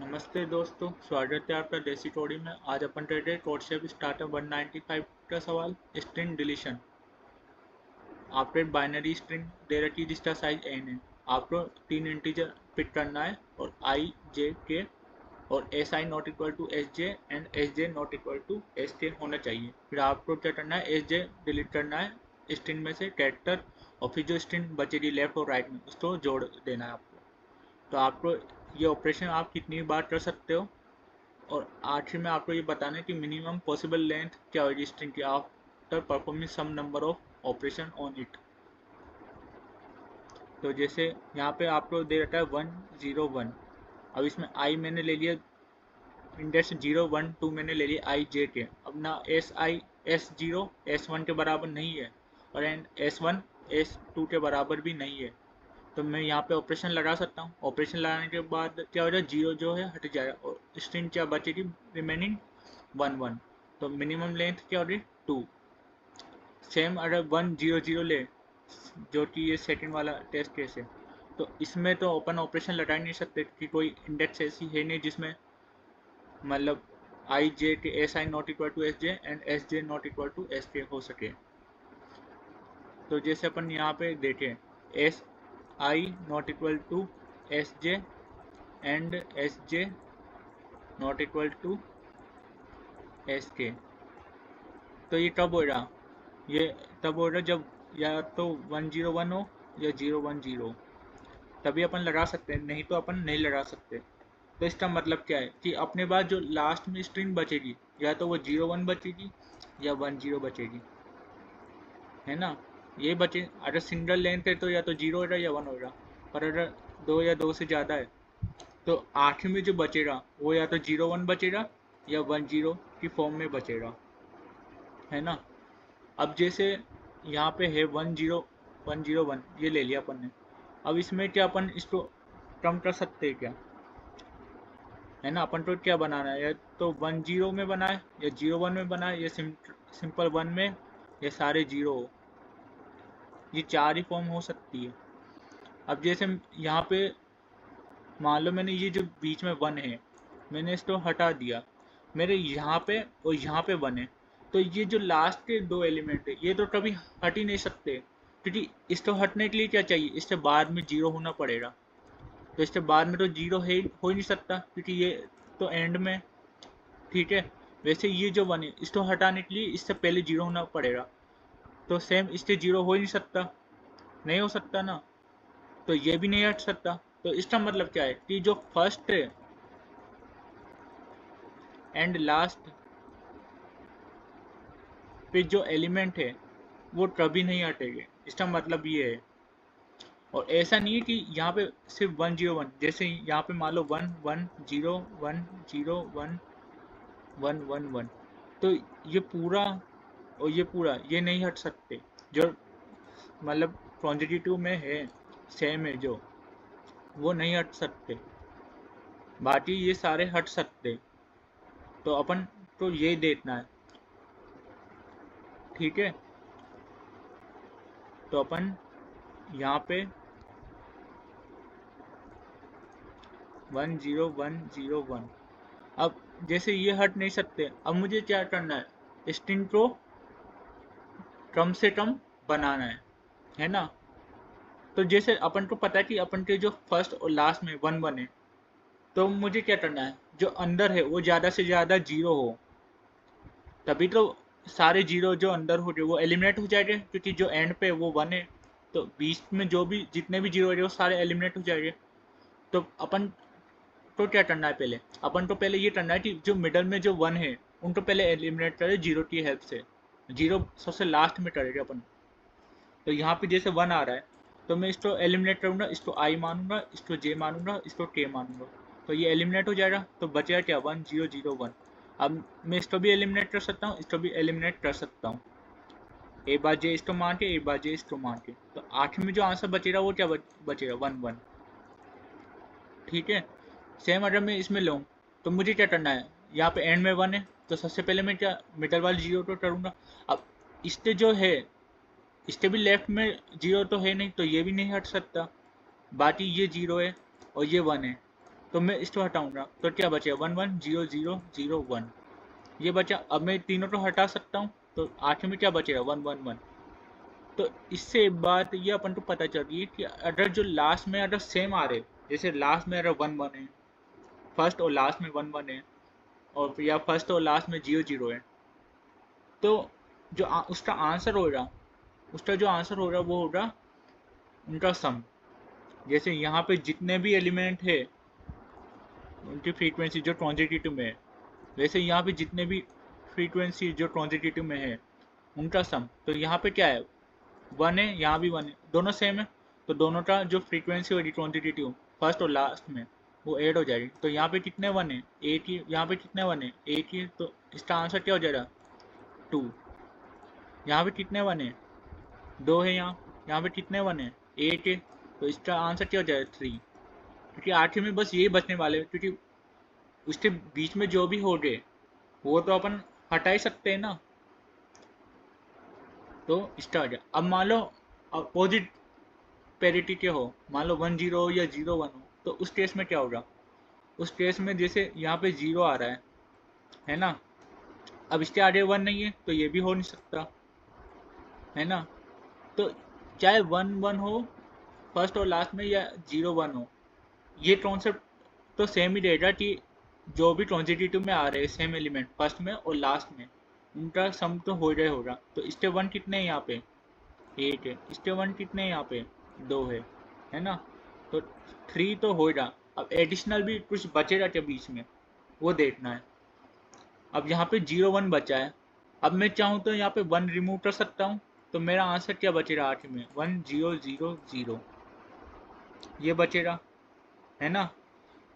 नमस्ते दोस्तों, स्वागत है आपका देसी टोड़ी में। आज अपन ट्रेडर कोडशेप स्टार्टर 195 का सवाल स्ट्रिंग डिलीशन। आपको एक बाइनरी स्ट्रिंग दे रखी है जिसका साइज n है। आपको 3 इंटीजर पिक करना है और i, j, k और si not equal to sj and sj not equal to sk होना चाहिए। फिर आपको क्या करना है, sj डिलीट करना है स्ट्रिंग में से कैरेक्टर, और फिर जो स्ट्रिंग बचेगी लेफ्ट और राइट में उसको जोड़ देना है आपको। तो आपको ये ऑपरेशन आप कितनी बार कर सकते हो, और आखिर में आपको ये बताना है कि मिनिमम पॉसिबल लेंथ क्या होगी स्ट्रिंग की after performing some number of operation on it. तो जैसे यहाँ पे आपको दे रखा है 101। अब इसमें आई मैंने ले लिया इंडेक्स 0 1 2, मैंने ले लिया आई जे के। अब ना S0 S1 के बराबर नहीं है और S1 S2 के बराबर भी नहीं है। तो मैं यहाँ पे ऑपरेशन लगा सकता हूँ। ऑपरेशन लगाने के बाद क्या हो जाएगा, जीरो जो है हट जाएगा और स्ट्रिंग क्या बचेगी रिमेनिंग 1 1। तो मिनिमम लेंथ क्या होगी 2। सेम अगर 1 0 0 ले, जो कि ये सेकंड वाला टेस्ट केस है, तो इसमें तो ओपन ऑपरेशन लगा नहीं सकते कि कोई इंडेक्स ऐसी है नहीं जिसमें मतलब I J K S I not equal to S J and S J not equal to S K हो सके। तो जैसे अपन यहाँ पे देखें, S I not equal to S J and S J not equal to S K. तो ये कब होगा, ये तब होगा जब या तो 101 हो या 010, तभी अपन लगा सकते हैं, नहीं तो अपन नहीं लगा सकते। तो इसका मतलब क्या है कि अपने पास जो लास्ट में स्ट्रिंग बचेगी या तो वो 01 बचेगी या 10 बचेगी, है ना। ये बचे, अगर सिंगल लेंथ है तो या तो 0 होगा या 1 होगा, पर अगर 2 या 2 से ज़्यादा है तो आखिर में जो बचेगा वो या तो 01 बचेगा या 10 की फॉर्म में बचेगा, है ना। अब जैसे यहाँ पे है 101 ये ले लिया अपन ने। अब इसमें क्या अपन इसको कम कर सकते हैं क्या, है ना। अपन को क्या बनाना है, या तो 10 में बनाए या 01 में बनाए या सिंपल 1 में या सारे 0 हो। ये चार ही फॉर्म हो सकती है। अब जैसे यहाँ पे मान लो मैंने ये जो बीच में 1 है मैंने इसको हटा दिया, मेरे यहाँ पे और यहाँ पे 1 है, तो ये जो लास्ट के दो एलिमेंट है ये तो कभी हट ही नहीं सकते, क्योंकि इसको हटने के लिए क्या चाहिए, इससे बाद में 0 होना पड़ेगा। तो इसके बाद में तो 0 है हो ही नहीं सकता क्योंकि ये तो एंड में, ठीक है। वैसे ये जो 1 है इसको हटाने के लिए इससे पहले 0 होना पड़ेगा, तो सेम इससे 0 हो ही नहीं सकता, नहीं हो सकता ना। तो ये भी नहीं हट सकता। तो इसका मतलब क्या है कि जो फर्स्ट एंड लास्ट पे जो एलिमेंट है वो कभी नहीं हटेंगे, इसका मतलब ये है। और ऐसा नहीं है कि यहाँ पे सिर्फ 101, जैसे यहाँ पे मान लो 1 1 0 1 0 1 1 1 1, तो ये पूरा और ये पूरा ये नहीं हट सकते। जो मतलब क्वांटिटेटिव में है सेम है जो, वो नहीं हट सकते, बाकी ये सारे हट सकते। तो अपन को ये देखना है, ठीक है। तो अपन यहाँ पे 10101, अब जैसे ये हट नहीं सकते, अब मुझे क्या करना है, स्ट्रिंग को कम से कम बनाना है ना। तो जैसे अपन को पता है कि अपन के जो फर्स्ट और लास्ट में 1 1 है, तो मुझे क्या करना है, जो अंदर है वो ज़्यादा से ज़्यादा 0 हो, तभी तो सारे 0 जो अंदर हो गए वो एलिमिनेट हो जाएंगे, क्योंकि जो एंड पे वो 1 है, तो बीच में जो भी जितने भी 0 है वो सारे एलिमिनेट हो जाएंगे। तो अपन तो क्या करना है, पहले अपन को पहले ये करना है कि जो मिडल में जो 1 है उनको पहले एलिमिनेट करें 0 की हेल्प से। 0 सबसे लास्ट में करेंगे अपन। तो यहाँ पे जैसे 1 आ रहा है तो मैं इसको एलिमिनेट करूँगा, इसको आई मानूंगा, इसको जे मानूंगा, इसको के मानूंगा, तो ये एलिमिनेट हो जाएगा। तो बचेगा क्या, 1 0 0 1। अब मैं इसको भी एलिमिनेट कर सकता हूँ, इसको भी एलिमिनेट कर सकता हूँ, एक बार जे इसको मान के एक बार जे इसको मान के। तो आखिर में जो आंसर बचेगा वो क्या बचेगा, 1 1, ठीक है। सेम अगर मैं इसमें लूँ तो मुझे क्या करना है, यहाँ पे एंड में 1 है तो सबसे पहले मैं क्या मिडल वाली 0 को करूँगा। अब इससे जो है इसके भी लेफ्ट में 0 तो है नहीं, तो ये भी नहीं हट सकता, बाकी ये 0 है और ये 1 है, तो मैं इसको हटाऊंगा तो क्या बचेगा 1 1 0 0 0 1 ये बचा। अब मैं तीनों को हटा सकता हूँ तो आखिर में क्या बचेगा 1 1 1। तो इससे एक बात ये अपन को पता चल रही है कि अगर जो लास्ट में अगर सेम आ रहे, जैसे लास्ट में अगर 1 1 है, फर्स्ट और लास्ट में 1 1 है, और या फर्स्ट और लास्ट में 0 0 है, तो जो उसका आंसर होगा, उसका जो आंसर होगा वो होगा उनका सम। जैसे यहाँ पे जितने भी एलिमेंट है उनकी फ्रीक्वेंसी जो ट्रांजिटिव में है, वैसे यहाँ पे जितने भी फ्रीक्वेंसी जो ट्रांजिटिव में है उनका सम। तो यहाँ पे क्या है 1 है, यहाँ भी 1 है, दोनों सेम है, तो दोनों का जो फ्रीक्वेंसी होगी ट्रांजिटिव फर्स्ट और लास्ट में वो ऐड हो जाएगी। तो यहाँ पे कितने 1 है, एक ही। यहाँ पे कितने 1 है, एक ही। तो इसका आंसर क्या हो जाएगा 2। यहाँ पे कितने 1 है, 2 है। यहाँ पे कितने 1 है, 8 है। तो इसका आंसर क्या हो जाएगा 3। क्योंकि आखिर में बस यही बचने वाले हैं, क्योंकि उसके बीच में जो भी हो गए वो तो अपन हटा ही सकते हैं ना। तो इसका हो जाए। अब मान लो अपोजिट पेरिटी के हो, मान लो 1 0 या 0 1 हो, तो उस केस में क्या होगा। उस केस में जैसे यहाँ पे 0 आ रहा है ना, अब इसके आगे 1 नहीं है तो ये भी हो नहीं सकता, है ना। तो चाहे 1 1 हो फर्स्ट और लास्ट में, या 0 1 हो, ये कॉन्सेप्ट तो सेम ही रहेगा कि जो भी ट्रांजिटिव में आ रहे हैं सेम एलिमेंट फर्स्ट में और लास्ट में, उनका सम तो हो रहा होगा। तो इसके 1 कितने हैं यहाँ पे, 8 है। इसके 1 कितने हैं यहाँ पे, 2 है ना। तो 3 तो होगा। अब एडिशनल भी कुछ बचेगा क्या बीच में, वो देखना है। अब यहाँ पे 0 1 बचा है, अब मैं चाहूँ तो यहाँ पे 1 रिमूव कर सकता हूँ। तो मेरा आंसर क्या बचेगा आखिर में 1 0 0 0 ये बचेगा, है ना।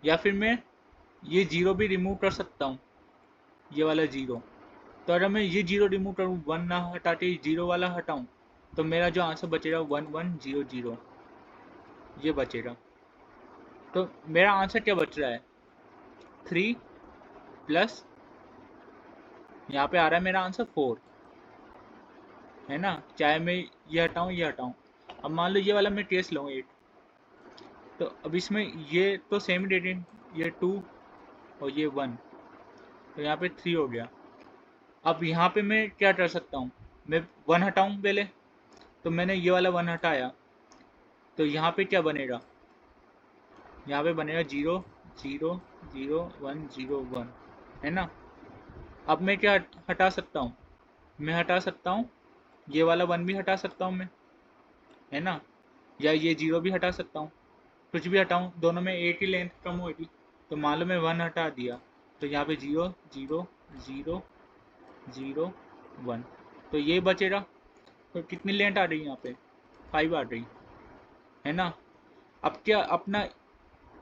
या फिर मैं ये 0 भी रिमूव कर सकता हूँ, ये वाला 0। तो अगर मैं ये 0 रिमूव करूँ, 1 ना हटा के 0 वाला हटाऊँ, तो मेरा जो आंसर बचेगा 1 1 0 0 ये बचेगा। तो मेरा आंसर क्या बच रहा है 3 प्लस यहाँ पे आ रहा है मेरा आंसर 4, है ना। चाहे मैं ये हटाऊँ ये हटाऊँ। अब मान लो ये वाला मैं केस लूँ 8, तो अब इसमें ये तो सेम ही डेटेड, ये 2 और ये 1, तो यहाँ पे 3 हो गया। अब यहाँ पे मैं क्या कर सकता हूँ, मैं 1 हटाऊँ पहले। तो मैंने ये वाला 1 हटाया, तो यहाँ पे क्या बनेगा, यहाँ पे बनेगा 0 0 0 1 0 1, है ना। अब मैं क्या हटा सकता हूँ, मैं हटा सकता हूँ ये वाला 1 भी हटा सकता हूँ मैं, है ना। या ये 0 भी हटा सकता हूँ, कुछ भी हटाऊँ, दोनों में एक ही लेंथ कम होगी। तो मान लो मैं 1 हटा दिया, तो यहाँ पे 0 0 0 0 1, तो ये बचेगा। तो कितनी लेंथ आ रही है यहाँ पे 5 आ रही, है ना। अब क्या अपना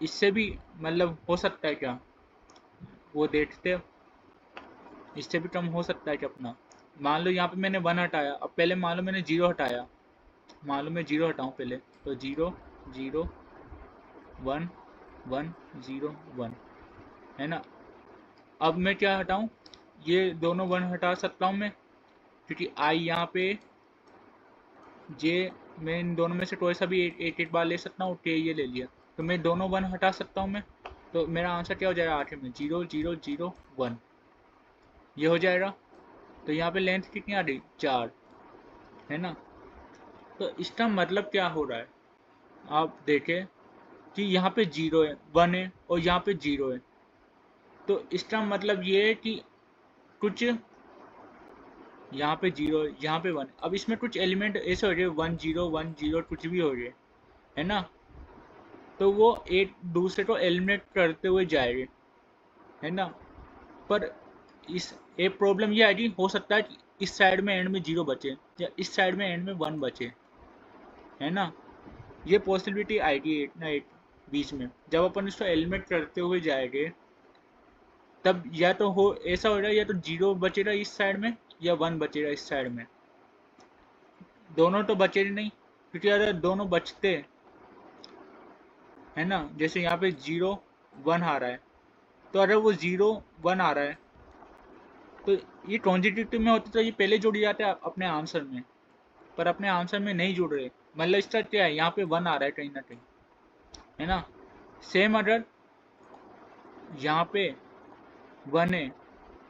इससे भी मतलब हो सकता है क्या, वो देखते हो, इससे भी कम हो सकता है क्या अपना। मान लो यहाँ पे मैंने 1 हटाया, अब पहले मान लो मैंने 0 हटाया, मान लो मैं 0 हटाऊँ पहले, तो 0 0 1 1 0 1, है ना। अब मैं क्या हटाऊँ, ये दोनों 1 हटा सकता हूँ मैं, क्योंकि आई यहाँ पे जे, मैं इन दोनों में से कोई सा भी एक बार ले सकता हूँ, के ये ले लिया, तो मैं दोनों 1 हटा सकता हूँ मैं। तो मेरा आंसर क्या हो जाएगा आखिर में 0 0 0 1 ये हो जाएगा। तो यहाँ पे लेंथ कितनी आ रही 4, है ना। तो इसका मतलब क्या हो रहा है, आप देखें कि यहाँ पे 0 है, 1 है और यहाँ पे 0 है। तो इसका मतलब ये है कि कुछ यहाँ पे 0 यहाँ पे 1, अब इसमें कुछ एलिमेंट ऐसे हो रहे 1 0 1 0 कुछ भी हो रहे, है ना। तो वो एक दूसरे को एलिमिनेट करते हुए जाएंगे, है ना। पर इस एक प्रॉब्लम ये आएगी, हो सकता है कि इस साइड में एंड में 0 बचे या इस साइड में एंड में 1 बचे, है ना। ये पॉसिबिलिटी आएगी एक ना एक बीच में, जब अपन इसको एलिमिनेट करते हुए जाएंगे, तब या तो हो ऐसा हो रहा है, या तो 0 बचेगा इस साइड में या 1 बचेगा इस साइड में, दोनों तो बचेगा नहीं। क्योंकि अगर दोनों बचते, है ना, जैसे यहाँ पे 0 1 आ रहा है, तो अगर वो 0 1 आ रहा है, तो ये ट्रांजिटिव में होते तो ये पहले जुड़ जाते हैं अपने आंसर में, पर अपने आंसर में नहीं जुड़ रहे। मतलब इसका क्या है, यहाँ पे 1 आ रहा है कहीं ना कहीं, है ना। सेम अगर यहाँ पे 1 है,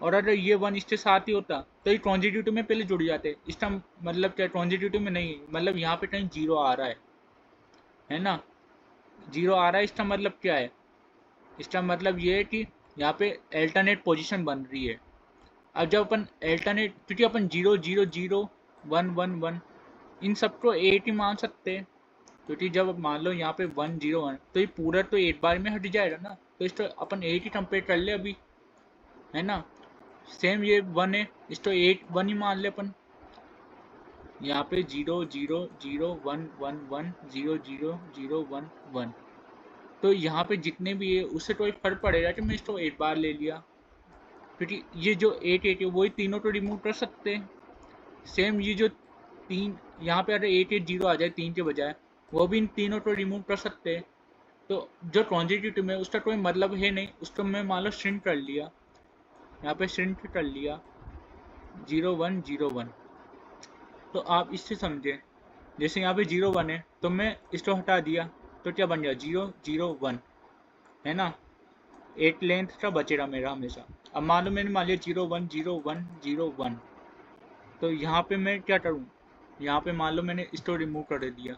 और अगर ये 1 इसके साथ ही होता तो ये ट्रांजिटिव में पहले जुड़ जाते। इसका मतलब क्या, ट्रांजिटिव में नहीं, मतलब यहाँ पे कहीं 0 आ रहा है ना, 0 आ रहा है। इसका मतलब क्या है, इसका मतलब ये है कि यहाँ पे अल्टरनेट पोजीशन बन रही है। अब जब अपन अल्टरनेट, क्योंकि अपन 0 0 0 1 1 1 इन सबको 8 ही मान सकते हैं, क्योंकि जब मान लो यहाँ पे 1 0 1 तो ये पूरा तो 8 बार में हट जाएगा ना, तो इसको अपन 8 ही कंपेयर कर ले अभी, है ना। सेम ये 1 है, इसको 8 1 ही मान ले अपन। यहाँ पे 0 0 0 1 1 1 0 0 0 1 1, तो यहाँ पे जितने भी है उससे कोई फर्क पड़ेगा कि मैं इसको 8 बार ले लिया, क्योंकि ये जो 8 8 है वही तीनों को रिमूव कर सकते हैं। सेम ये जो 3 यहाँ पे अगर 8 8 0 आ जाए 3 के बजाय, वो भी इन तीनों को रिमूव कर सकते हैं। तो जो ट्रांजिटिव में उसका कोई मतलब है नहीं, उसको मैं मान लो श्रिंक कर लिया, यहाँ पे श्रिंक कर लिया 0 1 0 1। तो आप इससे समझे, जैसे यहाँ पे 0 1 है तो मैं इसको हटा दिया तो क्या बन गया 0 0 1, है ना। 8 लेंथ का बचेगा मेरा हमेशा। अब मान लो मैंने मान लिया 0 1 0 1 0 1, तो यहाँ पे मैं क्या करूँ, यहाँ पे मान लो मैंने इसको रिमूव कर दिया,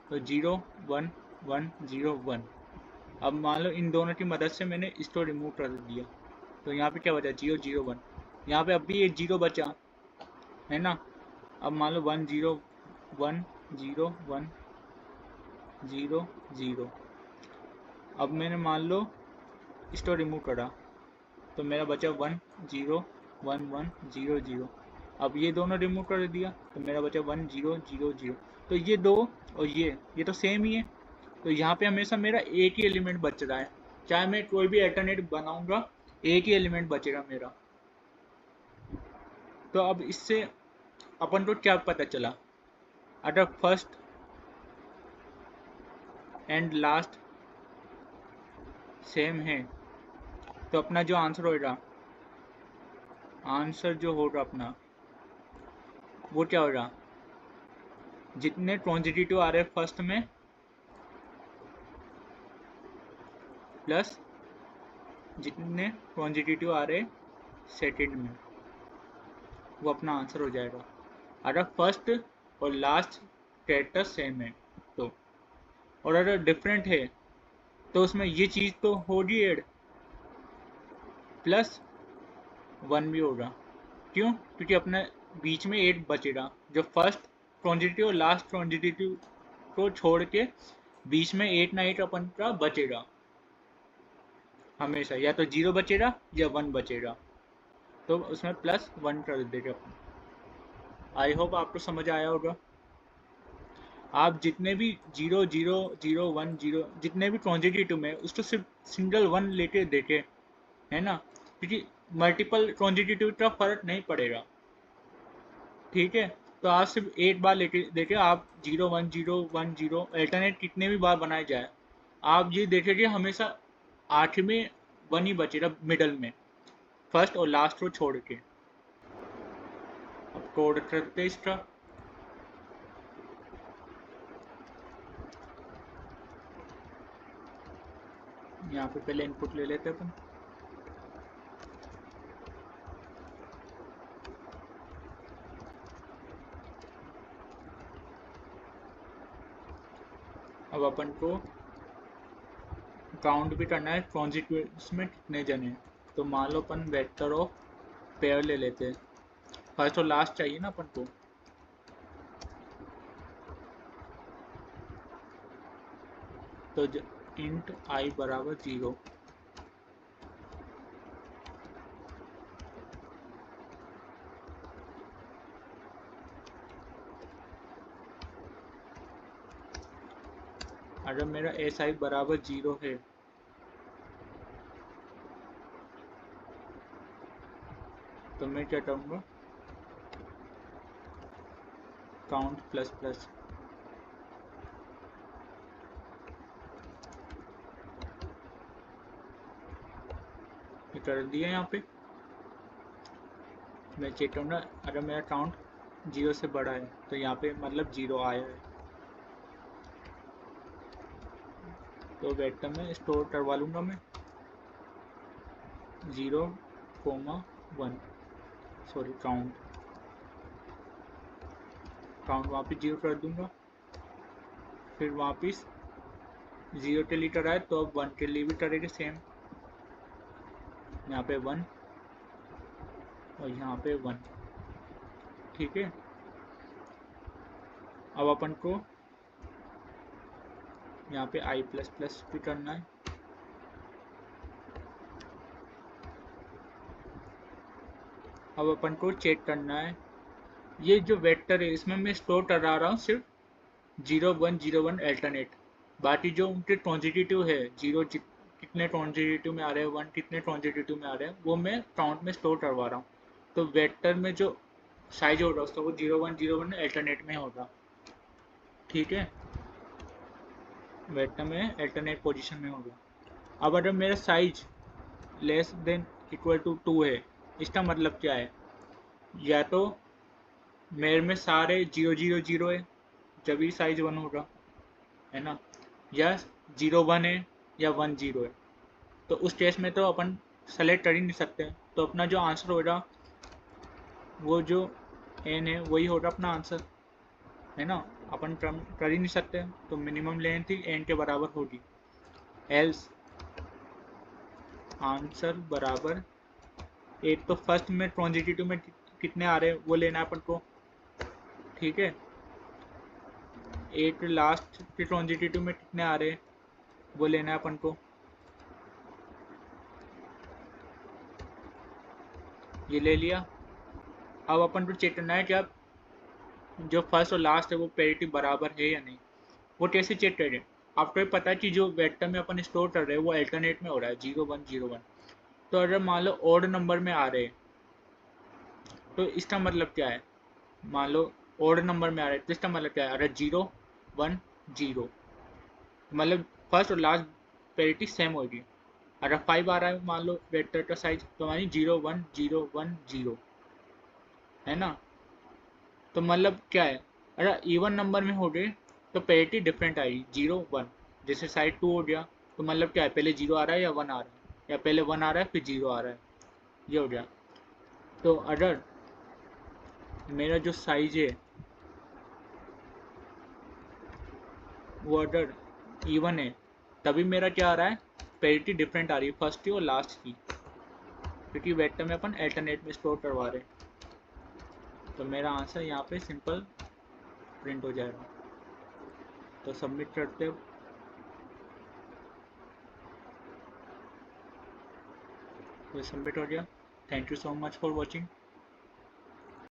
तो 0 1 1 0 1। अब मान लो इन दोनों की मदद से मैंने इसको रिमूव कर दिया, तो यहाँ पे क्या बचा 0 0 1। यहाँ पे अब भी एक 0 बचा, है ना। अब मान लो 1 0 1 0 1 0 0। अब मैंने मान लो इसको रिमूव करा, तो मेरा बचा 1 0 1 1 0 0। अब ये दोनों रिमूव कर दिया तो मेरा बचा 1 0 0 0। तो ये दो और ये तो सेम ही है, तो यहाँ पे हमेशा मेरा एक ही एलिमेंट बच रहा है। चाहे मैं कोई भी अल्टरनेट बनाऊंगा, एक ही एलिमेंट बचेगा मेरा। तो अब इससे अपन को क्या पता चला, अगर फर्स्ट एंड लास्ट सेम है तो अपना जो आंसर होगा, आंसर जो होगा अपना वो क्या होगा, जितने ट्रांजिटिव आ रहे हैं फर्स्ट में प्लस जितने ट्रांजिटिव आ रहे सेकंड में, वो अपना आंसर हो जाएगा। अगर फर्स्ट और लास्ट कैरेक्टर सेम है तो, और अगर डिफरेंट है तो उसमें ये चीज़ तो होगी ऐड, प्लस 1 भी होगा। क्यों, क्योंकि अपने बीच में 8 बचेगा, जो फर्स्ट ट्रांजिटिव और लास्ट ट्रांजिटिव को छोड़ के बीच में 8 ना 8 अपन का बचेगा हमेशा, या तो 0 बचेगा या 1 बचेगा, तो उसमें प्लस 1 कर देगा अपन। आई होप आपको समझ आया होगा। आप जितने भी 0 0 0 1 0 जितने भी ट्रांजिटिव में उसको सिर्फ सिंगल 1 लेके देखे, है ना, क्योंकि मल्टीपल ट्रांजिटिव का फर्क नहीं पड़ेगा, ठीक है। तो आप सिर्फ 8 बार लेके देखे, आप 0 1 0 1 0 अल्टरनेट कितने भी बार बनाए जाए, आप ये देखेंगे हमेशा आठवें 1 ही बचेगा मिडल में, फर्स्ट और लास्ट को छोड़ के। अब कोड करते इसका, यहाँ पे पहले इनपुट ले लेते अपन। अब अपन को काउंट भी करना है कॉन्जिक्वेंस में कितने जने हैं, तो मान लो अपन वेक्टर ऑफ पेयर ले लेते हैं, फर्स्ट और लास्ट चाहिए ना अपन को। तो इंट आई बराबर 0, अगर मेरा एस आई बराबर 0 है तो मैं क्या करूँगा, काउंट प्लस प्लस, कर दिया। यहाँ पे मैं चेक करूँगा, अगर मेरा काउंट 0 से बड़ा है तो यहाँ पे मतलब 0 आया है, तो वेक्टर में स्टोर करवा लूँगा मैं। 0,1 सॉरी काउंट वहाँ पे 0 कर दूंगा, फिर वापस 0 के लिए कराए तो अब 1 के लिए भी करेंगे सेम, यहाँ पे 1 और यहाँ पे 1। ठीक है, अब अपन को यहाँ पे i++ भी करना है। अब अपन को चेक करना है ये जो वेक्टर है इसमें मैं स्टोर करा रहा हूँ सिर्फ 0 1 0 1 अल्टरनेट, बाकी जो उनके ट्रांजिटिव है 0 कितने ट्रांजिटिव में आ रहे हैं, 1 कितने ट्रांजिटिव में आ रहे हैं, वो मैं काउंट में स्टोर करवा रहा हूँ। तो वेक्टर में जो साइज होगा उसका वो 0 1 0 1 अल्टरनेट में होगा। ठीक है, वेक्टर में अल्टरनेट पोजीशन में होगा। अब अगर मेरा size less than equal to 2 है, इसका मतलब क्या है, या तो मेरे में सारे 0 0 0 है जब भी साइज 1 होगा, है ना, या 0 1 है या 1 0 है। तो उस केस में तो अपन सेलेक्ट कर ही नहीं सकते, तो अपना जो आंसर होगा वो जो n है वही होगा अपना आंसर, है ना, अपन कर ही नहीं सकते, तो मिनिमम लेंथ ही n के बराबर होगी। एल्स आंसर बराबर 8, तो फर्स्ट में ट्रांजिटिव में कितने आ रहे हैं वो लेना है अपन को। ठीक है, 8 लास्ट के ट्रांजिटिव में कितने आ रहे हैं वो लेना है अपन को। ये ले लिया। अब अपन को चेक करना है कि अब जो फर्स्ट और लास्ट है वो पैरिटी बराबर है या नहीं। वो कैसे चेक करें, आपको ये पता है कि जो वेक्टर में अपन स्टोर कर रहे हैं वो अल्टरनेट में हो रहा है 0 1 0 1। तो अगर मान लो ऑड नंबर में आ रहे हैं तो इसका मतलब क्या है, मान लो ऑड नंबर में आ रहे हैं तो इसका मतलब क्या है, अगर 0 1 0 मतलब फर्स्ट और लास्ट पैरिटी सेम होगी। अगर 5 आ रहा है मान लो वेक्टर का साइज, तो हमारी 0 1 0 1 0, है ना। तो मतलब क्या है, अगर इवन नंबर में हो गए तो पैरिटी डिफरेंट आएगी 0 1। जैसे साइड 2 हो गया तो मतलब क्या है, पहले 0 आ रहा है या 1 आ रहा है, या पहले 1 आ रहा है फिर 0 आ रहा है, ये हो गया। तो अगर मेरा जो साइज है वो अगर इवन है तभी मेरा क्या आ रहा है, पैरिटी डिफरेंट आ रही है फर्स्ट की और लास्ट की, क्योंकि वेक्टर में अपन अल्टरनेट में स्टोर करवा रहे हैं। तो मेरा आंसर यहाँ पे सिंपल प्रिंट हो जाएगा। तो सबमिट करते हुए सबमिट हो गया। Thank you so much for watching.